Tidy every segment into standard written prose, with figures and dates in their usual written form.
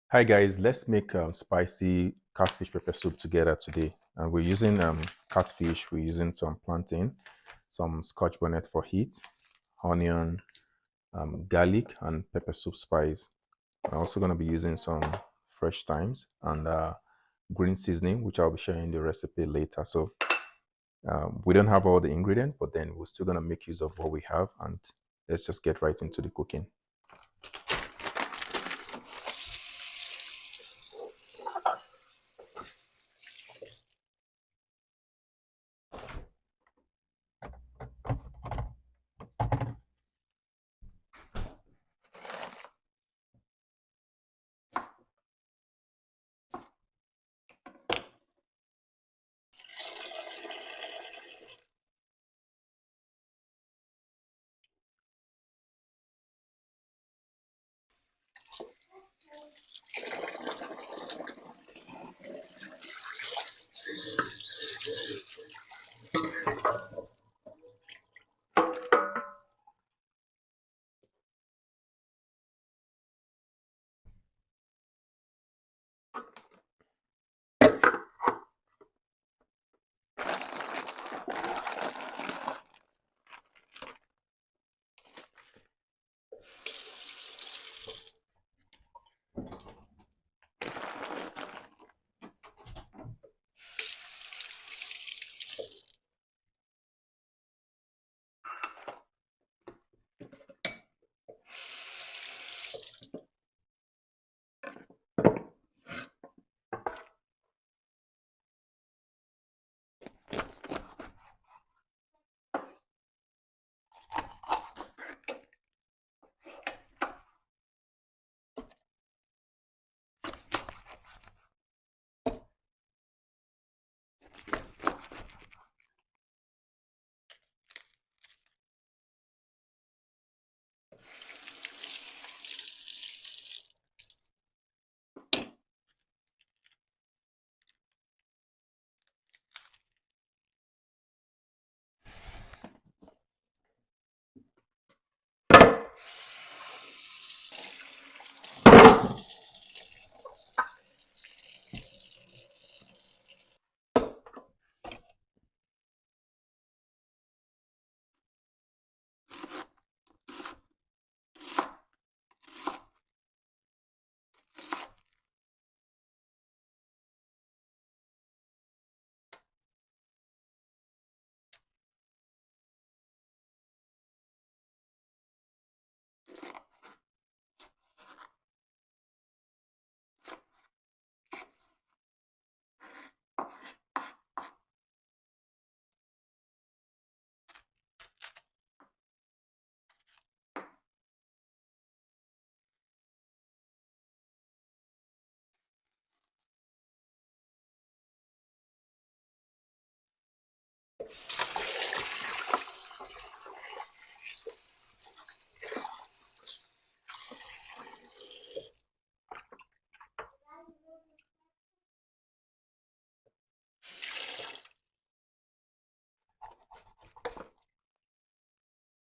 Hi guys, let's make spicy catfish pepper soup together today. And we're using catfish, we're using some plantain, some scotch bonnet for heat, onion, garlic, and pepper soup spice. I'm also going to be using some fresh thymes and green seasoning, which I'll be sharing the recipe later. So we don't have all the ingredients, but then we're still going to make use of what we have, and let's just get right into the cooking.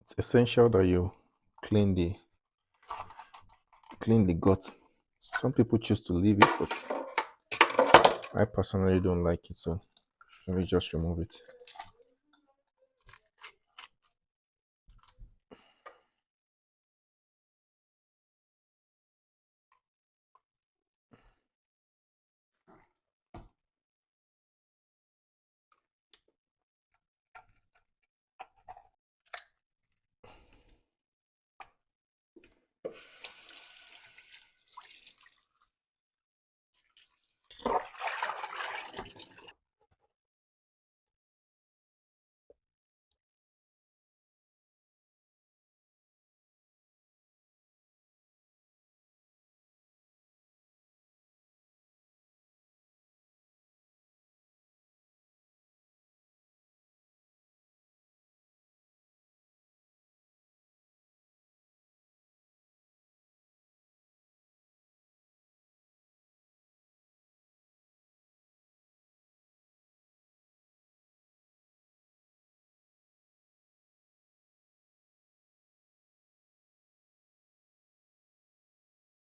It's essential that you clean the clean the gut. Some people choose to leave it, but I personally don't like it, so let me just remove it.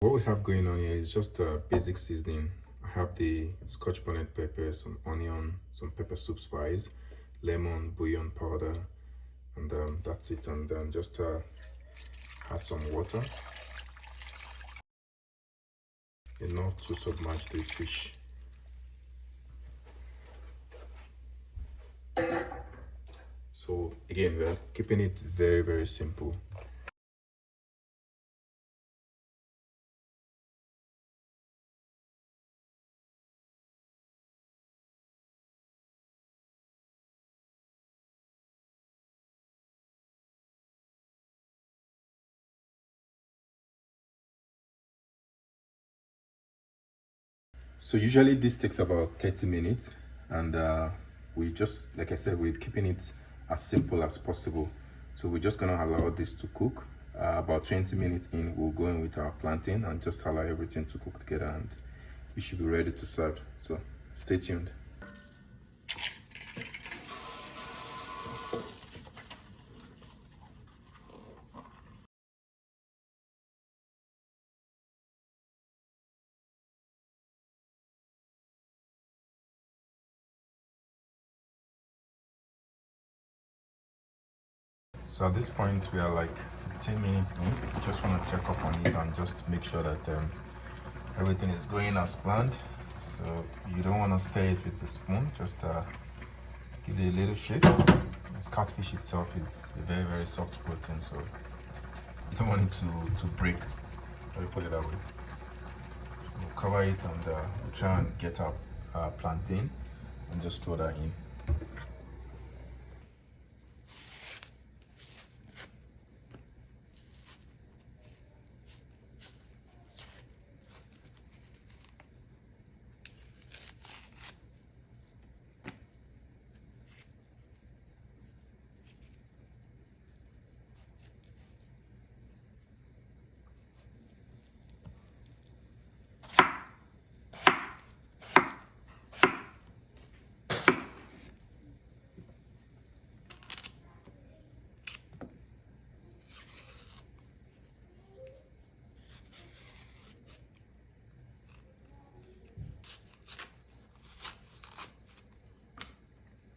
what we have going on here is just a basic seasoning. I have the scotch bonnet pepper, some onion, some pepper soup spice, lemon, bouillon powder, and that's it. And then just add some water enough to submerge the fish. So again, we are keeping it very, very simple. So usually this takes about 30 minutes, and we just, like I said, we're keeping it as simple as possible. So we're just gonna allow this to cook. About 20 minutes in, we'll go in with our plantain and just allow everything to cook together, and we should be ready to serve. So stay tuned. So at this point, we are like 15 minutes in. Just want to check up on it and just make sure that everything is going as planned. So you don't want to stir it with the spoon, just give it a little shake. This catfish itself is a very, very soft protein, so you don't want it to break. Let me put it that way. So we'll cover it, and we'll try and get our plantain and just throw that in.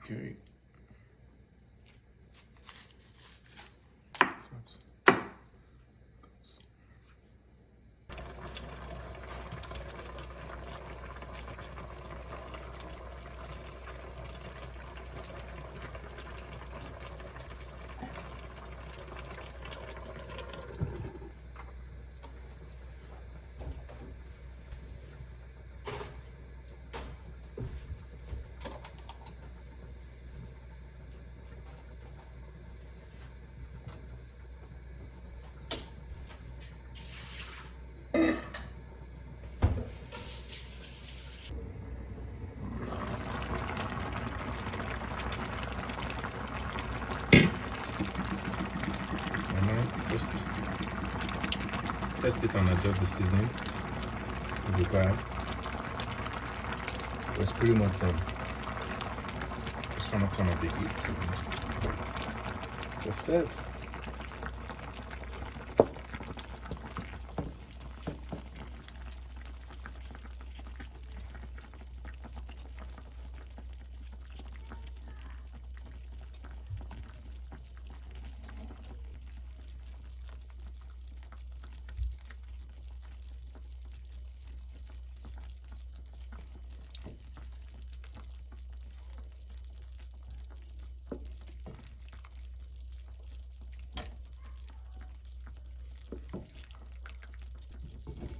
Okay. Just test it and adjust the seasoning if required. It's pretty much done. Just want to turn up the heat and just serve.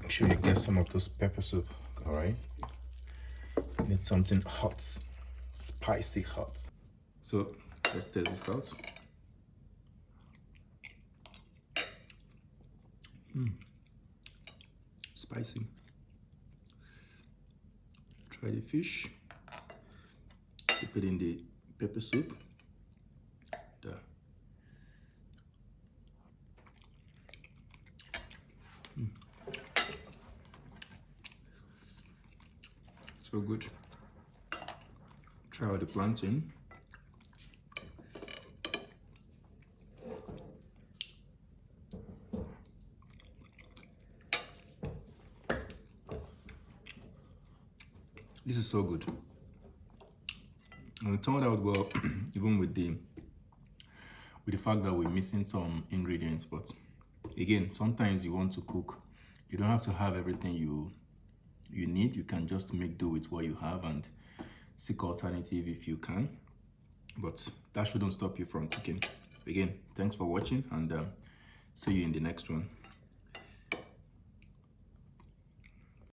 Make sure you get some of those pepper soup, all right? Need something hot, spicy hot. So let's test this out. Spicy. Try the fish. Dip it in the pepper soup. There. So good. Try out the plantain. This is so good. And it turned out well, even with the fact that we're missing some ingredients. But again, sometimes you want to cook, you don't have to have everything you need. You can just make do with what you have and seek alternative if you can. But that shouldn't stop you from cooking. Again, thanks for watching, and see you in the next one.